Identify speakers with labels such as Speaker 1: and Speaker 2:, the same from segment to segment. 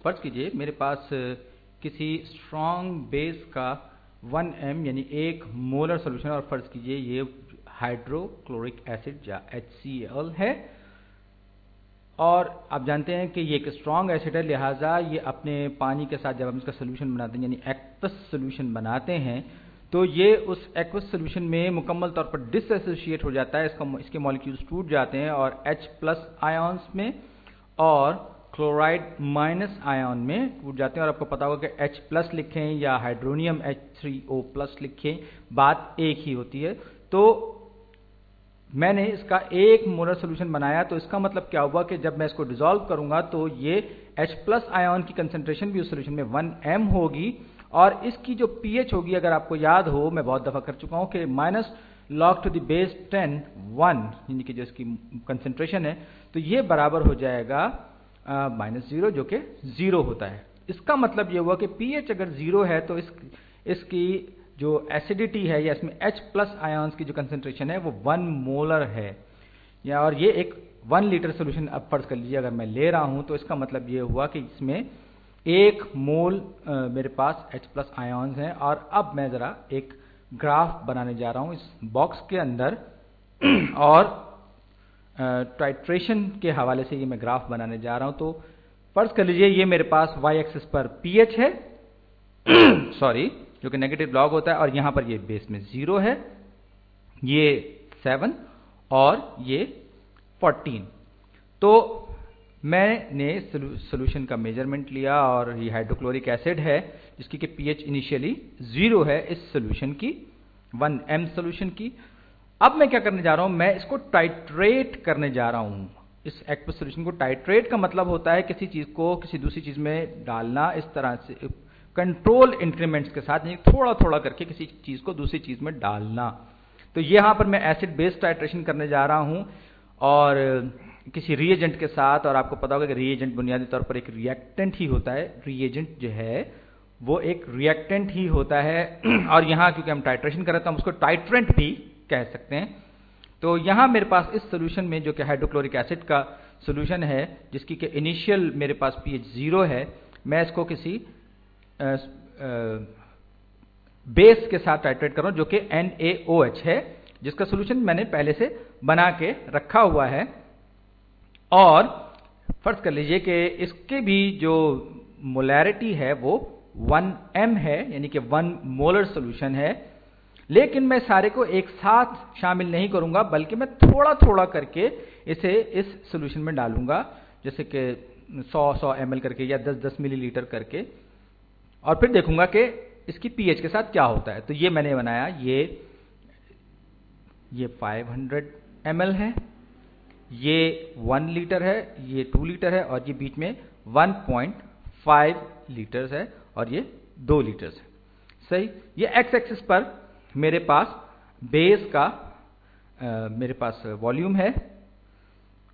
Speaker 1: फर्ज कीजिए मेरे पास किसी स्ट्रॉन्ग बेस का 1m यानी 1 मोलर सोल्यूशन, और फर्ज कीजिए ये हाइड्रोक्लोरिक एसिड या HCl है, और आप जानते हैं कि ये एक स्ट्रॉन्ग एसिड है, लिहाजा ये अपने पानी के साथ जब हम इसका सोल्यूशन बनाते हैं यानी एक्वस सोल्यूशन बनाते हैं तो ये उस एक्वस सोल्यूशन में मुकम्मल तौर पर डिसएसोशिएट हो जाता है, इसके मॉलिक्यूल्स टूट जाते हैं और H+ आयन्स में और क्लोराइड माइनस आयन में टूट जाते हैं। और आपको पता होगा कि H+ लिखें या हाइड्रोनियम H3O+ लिखें, बात एक ही होती है। तो मैंने इसका 1 मोलर सोल्यूशन बनाया, तो इसका मतलब क्या हुआ कि जब मैं इसको डिसॉल्व करूंगा तो ये H+ आयन की कंसंट्रेशन भी उस सोल्यूशन में 1m होगी, और इसकी जो pH होगी, अगर आपको याद हो, मैं बहुत दफ़ा कर चुका हूं कि -log⁻10 1 यानी कि जो इसकी कंसंट्रेशन है, तो ये बराबर हो जाएगा -0 जो कि 0 होता है। इसका मतलब ये हुआ कि pH अगर 0 है तो इसकी जो एसिडिटी है या इसमें H+ आयन्स की जो कंसंट्रेशन है वो 1 मोलर है, या और ये एक 1 लीटर सोल्यूशन अब फर्ज कर लीजिए अगर मैं ले रहा हूं, तो इसका मतलब ये हुआ कि इसमें 1 मोल मेरे पास H+ आयन्स हैं। और अब मैं ज़रा एक ग्राफ बनाने जा रहा हूं इस बॉक्स के अंदर, और टाइट्रेशन के हवाले से ये मैं ग्राफ बनाने जा रहा हूं। तो फर्ज कर लीजिए ये मेरे पास y एक्सिस पर pH है सॉरी, जो कि नेगेटिव लॉग होता है, और यहां पर ये बेस में 0 है, ये 7 और ये 14। तो मैंने सोल्यूशन का मेजरमेंट लिया और ये हाइड्रोक्लोरिक एसिड है जिसकी कि pH इनिशियली 0 है इस सोल्यूशन की, 1m सोल्यूशन की। अब मैं क्या करने जा रहा हूं, मैं इसको टाइट्रेट करने जा रहा हूं। इस एक्वस सोल्यूशन को टाइट्रेट का मतलब होता है किसी चीज को किसी दूसरी चीज में डालना, इस तरह से कंट्रोल इंक्रीमेंट्स के साथ, यानी थोड़ा थोड़ा करके किसी चीज को दूसरी चीज में डालना। तो यहां पर मैं एसिड बेस टाइट्रेशन करने जा रहा हूं और किसी रिएजेंट के साथ, और आपको पता होगा कि रिएजेंट बुनियादी तौर पर एक रिएक्टेंट ही होता है, रिएजेंट जो है वो एक रिएक्टेंट ही होता है, और यहां क्योंकि हम टाइट्रेशन कर रहे हैं तो हम उसको टाइट्रेंट भी कह सकते हैं। तो यहां मेरे पास इस सोल्यूशन में जो कि हाइड्रोक्लोरिक एसिड का सोल्यूशन है जिसकी कि इनिशियल मेरे पास pH 0 है, मैं इसको किसी बेस के साथ टाइट्रेट कर रहा हूं जो कि NaOH है, जिसका सोल्यूशन मैंने पहले से बना के रखा हुआ है। और फर्ज कर लीजिए कि इसके भी जो मोलैरिटी है वो 1m है, यानी कि 1 मोलर सोल्यूशन है। लेकिन मैं सारे को एक साथ शामिल नहीं करूंगा, बल्कि मैं थोड़ा थोड़ा करके इसे इस सोल्यूशन में डालूंगा, जैसे कि 100 ml करके या 10 मिलीलीटर करके, और फिर देखूंगा कि इसकी pH के साथ क्या होता है। तो ये मैंने बनाया, ये 500 ml है, ये 1 लीटर है, ये 2 लीटर है, और ये बीच में 1.5 लीटर्स है, और ये 2 लीटर्स है। सही। ये x एक्सिस पर मेरे पास बेस का मेरे पास वॉल्यूम है,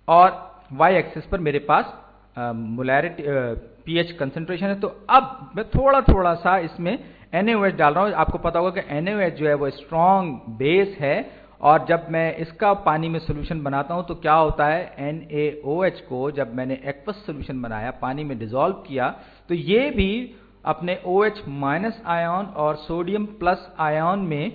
Speaker 1: और y एक्सिस पर मेरे पास मोलैरिटी pH कंसंट्रेशन है। तो अब मैं थोड़ा थोड़ा सा इसमें NaOH डाल रहा हूं। आपको पता होगा कि NaOH जो है वो स्ट्रॉन्ग बेस है, और जब मैं इसका पानी में सोल्यूशन बनाता हूं तो क्या होता है, NaOH को जब मैंने एक्वस सोल्यूशन बनाया, पानी में डिसॉल्व किया, तो ये भी अपने OH- आयन और सोडियम प्लस आयन में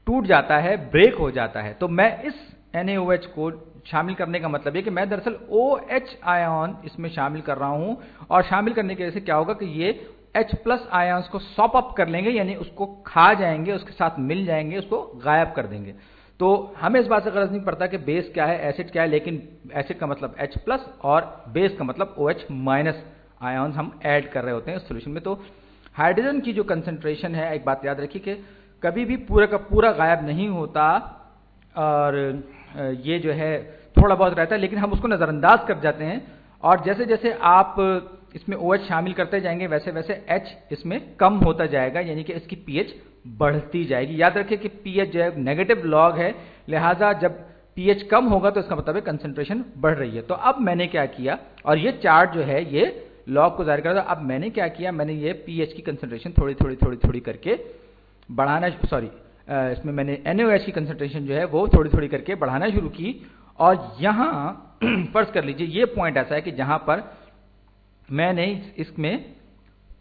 Speaker 1: टूट जाता है, ब्रेक हो जाता है। तो मैं इस NaOH को शामिल करने का मतलब है कि मैं दरअसल OH आयन इसमें शामिल कर रहा हूं, और शामिल करने की वजह से क्या होगा कि ये H+ आयन्स को सॉप अप कर लेंगे, यानी उसको खा जाएंगे, उसके साथ मिल जाएंगे, उसको गायब कर देंगे। तो हमें इस बात से गरज नहीं पड़ता कि बेस क्या है, एसिड क्या है, लेकिन एसिड का मतलब H+ और बेस का मतलब OH- आयन्स हम ऐड कर रहे होते हैं इस सोल्यूशन में। तो हाइड्रोजन की जो कंसंट्रेशन है, एक बात याद रखिए कि कभी भी पूरा का पूरा गायब नहीं होता, और ये जो है थोड़ा बहुत रहता है, लेकिन हम उसको नज़रअंदाज कर जाते हैं, और जैसे जैसे आप इसमें OH शामिल करते जाएंगे वैसे वैसे H इसमें कम होता जाएगा, यानी कि इसकी pH बढ़ती जाएगी। याद रखिए कि pH जो है नेगेटिव लॉग है, लिहाजा जब pH कम होगा तो इसका मतलब है कंसंट्रेशन बढ़ रही है। तो अब मैंने क्या किया, और ये चार्ट जो है ये लॉग को जाहिर कर रहा था। अब मैंने क्या किया, मैंने ये pH की कंसंट्रेशन थोड़ी थोड़ी करके बढ़ाना, सॉरी इसमें मैंने NaOH की कंसंट्रेशन जो है वो थोड़ी थोड़ी करके बढ़ाना शुरू की, और यहां फर्ज कर लीजिए ये पॉइंट ऐसा है कि जहां पर मैंने इसमें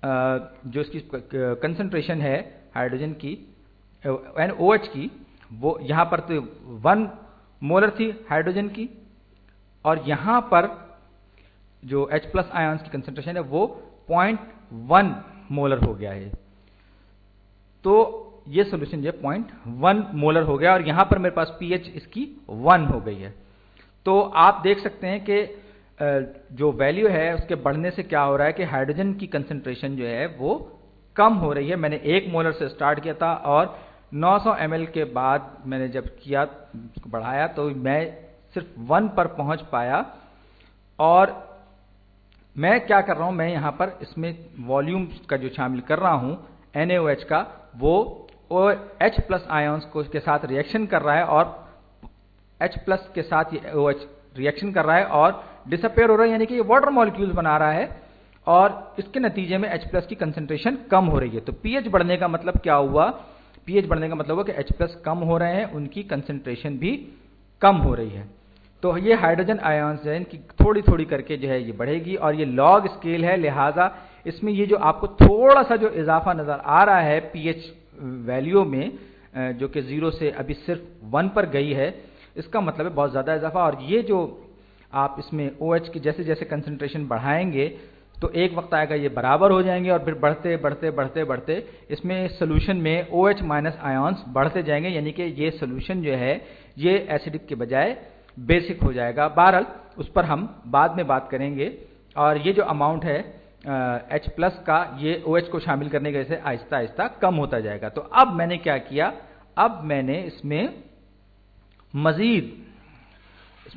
Speaker 1: जो इसकी कंसंट्रेशन है हाइड्रोजन की OH की, वो यहाँ पर तो 1 मोलर थी हाइड्रोजन की, और यहाँ पर जो H+ आयंस की कंसंट्रेशन है वो 0.1 मोलर हो गया है। तो ये सोल्यूशन जो है 0.1 मोलर हो गया, और यहाँ पर मेरे पास pH इसकी 1 हो गई है। तो आप देख सकते हैं कि जो वैल्यू है उसके बढ़ने से क्या हो रहा है कि हाइड्रोजन की कंसंट्रेशन जो है वो कम हो रही है। मैंने 1 मोलर से स्टार्ट किया था और 900 ml के बाद मैंने जब किया उसको बढ़ाया तो मैं सिर्फ 1 पर पहुंच पाया। और मैं क्या कर रहा हूं, मैं यहां पर इसमें वॉल्यूम का जो शामिल कर रहा हूं NaOH का, वो H+ आयंस को के साथ रिएक्शन कर रहा है और H+ के साथ ये OH रिएक्शन कर रहा है और डिसअपेयर हो रहा है, यानी कि ये वाटर मॉलिक्यूल्स बना रहा है, और इसके नतीजे में H+ की कंसंट्रेशन कम हो रही है। तो pH बढ़ने का मतलब क्या हुआ? pH बढ़ने का मतलब हुआ कि H+ कम हो रहे हैं, उनकी कंसंट्रेशन भी कम हो रही है। तो ये हाइड्रोजन आयंस है, इनकी थोड़ी थोड़ी करके जो है ये बढ़ेगी, और ये लॉग स्केल है, लिहाजा इसमें ये जो आपको थोड़ा सा जो इजाफा नजर आ रहा है pH वैल्यू में, जो कि 0 से अभी सिर्फ 1 पर गई है, इसका मतलब है बहुत ज़्यादा इजाफा। और ये जो आप इसमें OH की जैसे जैसे कंसंट्रेशन बढ़ाएंगे तो एक वक्त आएगा ये बराबर हो जाएंगे, और फिर बढ़ते बढ़ते बढ़ते बढ़ते इसमें सोल्यूशन में OH- आयंस बढ़ते जाएंगे, यानी कि ये सोल्यूशन जो है ये एसिडिक के बजाय बेसिक हो जाएगा। बहरहाल उस पर हम बाद में बात करेंगे। और ये जो अमाउंट है H+ का, ये OH को शामिल करने की वजह से आहिस्ता आहिस्ता कम होता जाएगा। तो अब मैंने क्या किया, अब मैंने इसमें मजीद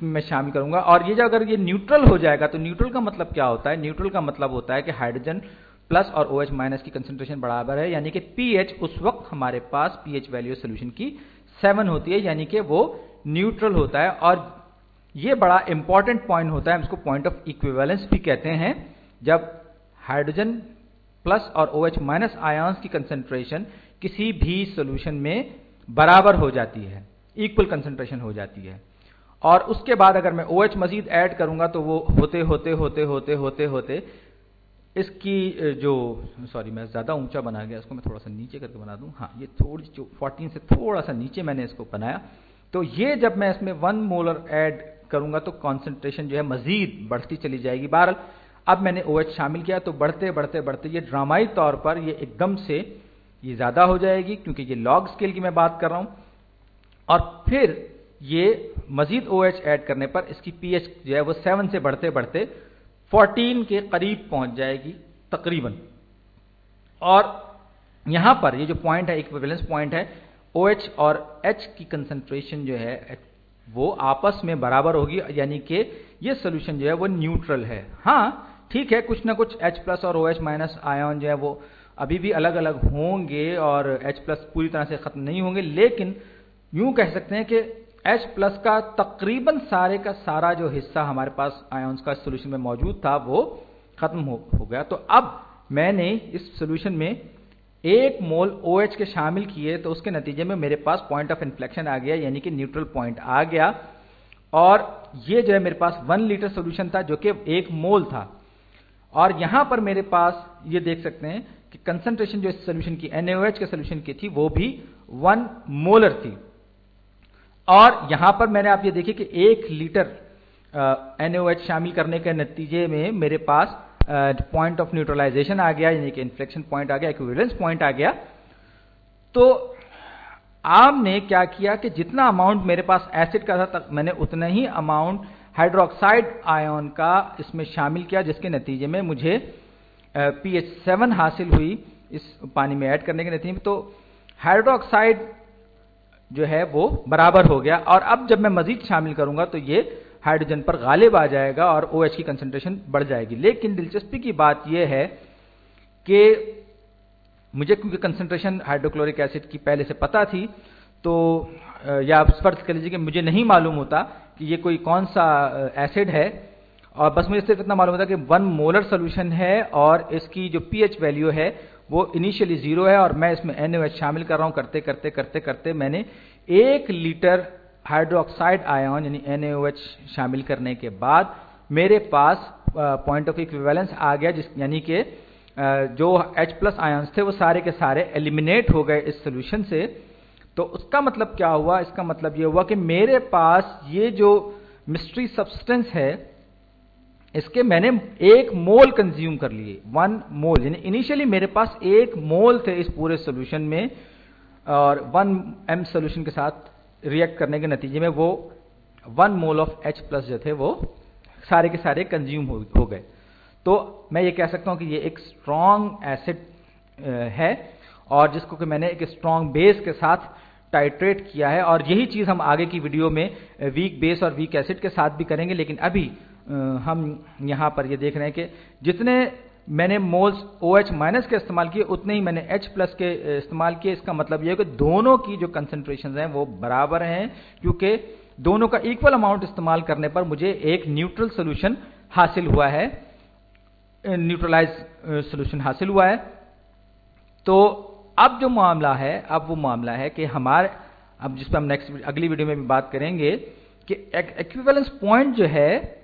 Speaker 1: मैं शामिल करूंगा, और ये जो अगर ये न्यूट्रल हो जाएगा, तो न्यूट्रल का मतलब क्या होता है? न्यूट्रल का मतलब होता है कि हाइड्रोजन प्लस और OH- की कंसंट्रेशन बराबर है, यानी कि pH उस वक्त हमारे पास pH वैल्यू सोल्यूशन की 7 होती है, यानी कि वो न्यूट्रल होता है। और ये बड़ा इंपॉर्टेंट पॉइंट होता है, हम इसको पॉइंट ऑफ इक्विवेलेंस भी कहते हैं, जब हाइड्रोजन प्लस और OH- आयंस की कंसंट्रेशन किसी भी सोल्यूशन में बराबर हो जाती है, इक्वल कंसंट्रेशन हो जाती है। और उसके बाद अगर मैं OH मजीद ऐड करूंगा तो वो होते होते होते होते होते होते इसकी जो, सॉरी मैं ज़्यादा ऊंचा बना गया, इसको मैं थोड़ा सा नीचे करके बना दूं। हाँ, ये थोड़ी 14 से थोड़ा सा नीचे मैंने इसको बनाया। तो ये जब मैं इसमें 1 मोलर ऐड करूंगा तो कॉन्सेंट्रेशन जो है मजीद बढ़ती चली जाएगी। बहरहाल अब मैंने OH शामिल किया तो बढ़ते बढ़ते बढ़ते ये ड्रामाई तौर पर ये एकदम से ये ज़्यादा हो जाएगी, क्योंकि ये लॉग स्केल की मैं बात कर रहा हूँ। और फिर ये मजीद OH ऐड करने पर इसकी pH जो है वो 7 से बढ़ते बढ़ते 14 के करीब पहुंच जाएगी तकरीबन। और यहां पर ये जो पॉइंट है, इक्विवेलेंस पॉइंट है, OH और H की कंसंट्रेशन जो है वो आपस में बराबर होगी, यानी कि ये सोल्यूशन जो है वो न्यूट्रल है। हाँ ठीक है, कुछ ना कुछ H+ और OH- आयन जो है वो अभी भी अलग अलग होंगे और H+ पूरी तरह से खत्म नहीं होंगे, लेकिन यूं कह सकते हैं कि H+ का तकरीबन सारे का सारा जो हिस्सा हमारे पास आयंस का सोल्यूशन में मौजूद था वो खत्म हो गया। तो अब मैंने इस सोल्यूशन में 1 मोल OH के शामिल किए, तो उसके नतीजे में मेरे पास पॉइंट ऑफ इन्फ्लेक्शन आ गया, यानी कि न्यूट्रल पॉइंट आ गया। और ये जो है मेरे पास 1 लीटर सोल्यूशन था जो कि 1 मोल था, और यहां पर मेरे पास ये देख सकते हैं कि कंसंट्रेशन जो इस सोल्यूशन की NaOH के सोल्यूशन की थी वो भी 1 मोलर थी। और यहां पर मैंने आप ये देखिए कि 1 लीटर NaOH शामिल करने के नतीजे में मेरे पास पॉइंट ऑफ न्यूट्रलाइजेशन आ गया, यानी कि इन्फ्लेक्शन पॉइंट आ गया, इक्विवेलेंस पॉइंट आ गया। तो आपने क्या किया कि जितना अमाउंट मेरे पास एसिड का था तक मैंने उतना ही अमाउंट हाइड्रोक्साइड आयन का इसमें शामिल किया, जिसके नतीजे में मुझे pH 7 हासिल हुई इस पानी में ऐड करने के नतीजे में। तो हाइड्रोक्साइड जो है वो बराबर हो गया, और अब जब मैं मजीद शामिल करूंगा तो ये हाइड्रोजन पर गालिब आ जाएगा और OH की कंसंट्रेशन बढ़ जाएगी। लेकिन दिलचस्पी की बात यह है कि मुझे क्योंकि कंसंट्रेशन हाइड्रोक्लोरिक एसिड की पहले से पता थी, तो या आप फर्ज कर लीजिए कि मुझे नहीं मालूम होता कि ये कोई कौन सा एसिड है, और बस मुझे सिर्फ इतना मालूम होता कि 1 मोलर सोल्यूशन है और इसकी जो pH वैल्यू है वो इनिशियली 0 है, और मैं इसमें NaOH शामिल कर रहा हूं। करते करते करते करते मैंने 1 लीटर हाइड्रोक्साइड आयन यानी NaOH शामिल करने के बाद मेरे पास पॉइंट ऑफ इक्विवेलेंस आ गया, यानी कि जो H+ आयंस थे वो सारे के सारे एलिमिनेट हो गए इस सोल्यूशन से। तो उसका मतलब क्या हुआ? इसका मतलब ये हुआ कि मेरे पास ये जो मिस्ट्री सब्सटेंस है इसके मैंने 1 मोल कंज्यूम कर लिए, 1 मोल, यानी इनिशियली मेरे पास 1 मोल थे इस पूरे सोल्यूशन में, और 1m सोल्यूशन के साथ रिएक्ट करने के नतीजे में वो 1 मोल ऑफ H+ जो थे वो सारे के सारे कंज्यूम हो गए। तो मैं ये कह सकता हूं कि ये एक स्ट्रॉन्ग एसिड है, और जिसको कि मैंने एक स्ट्रॉन्ग बेस के साथ टाइट्रेट किया है, और यही चीज़ हम आगे की वीडियो में वीक बेस और वीक एसिड के साथ भी करेंगे। लेकिन अभी हम यहाँ पर ये देख रहे हैं कि जितने मैंने मोल्स OH- के इस्तेमाल किए उतने ही मैंने H+ के इस्तेमाल किए। इसका मतलब ये है कि दोनों की जो कंसंट्रेशन हैं वो बराबर हैं, क्योंकि दोनों का इक्वल अमाउंट इस्तेमाल करने पर मुझे एक न्यूट्रल सोल्यूशन हासिल हुआ है, न्यूट्रलाइज सोल्यूशन हासिल हुआ है। तो अब जो मामला है, अब वो मामला है कि हमारे, अब जिस पर हम नेक्स्ट अगली वीडियो में भी बात करेंगे कि इक्विवेलेंस पॉइंट जो है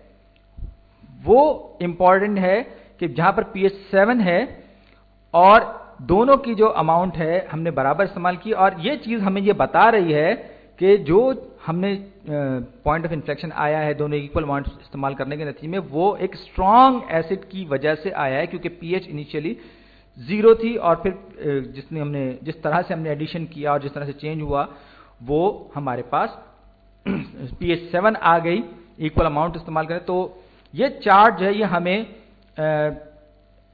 Speaker 1: वो इंपॉर्टेंट है, कि जहां पर pH 7 है और दोनों की जो अमाउंट है हमने बराबर इस्तेमाल की, और ये चीज हमें ये बता रही है कि जो हमने पॉइंट ऑफ इन्फ्लेक्शन आया है दोनों इक्वल अमाउंट इस्तेमाल करने के नतीजे में, वो एक स्ट्रॉन्ग एसिड की वजह से आया है, क्योंकि pH इनिशियली 0 थी, और फिर जिस तरह से हमने एडिशन किया और जिस तरह से चेंज हुआ, वो हमारे पास pH 7 आ गई इक्वल अमाउंट इस्तेमाल करें। तो ये चार्ट जो है ये हमें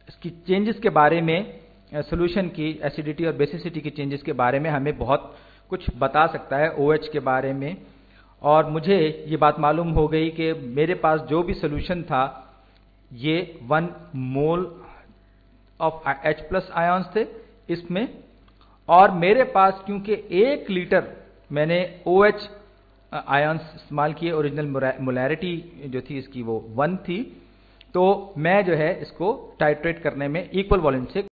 Speaker 1: इसकी चेंजेस के बारे में, सॉल्यूशन की एसिडिटी और बेसिसिटी की चेंजेस के बारे में हमें बहुत कुछ बता सकता है OH के बारे में। और मुझे ये बात मालूम हो गई कि मेरे पास जो भी सॉल्यूशन था ये 1 मोल ऑफ H+ आयंस थे इसमें, और मेरे पास क्योंकि 1 लीटर मैंने OH आयंस इस्तेमाल किए, ओरिजिनल मोलैरिटी जो थी इसकी वो 1 थी, तो मैं जो है इसको टाइट्रेट करने में इक्वल वॉल्यूम से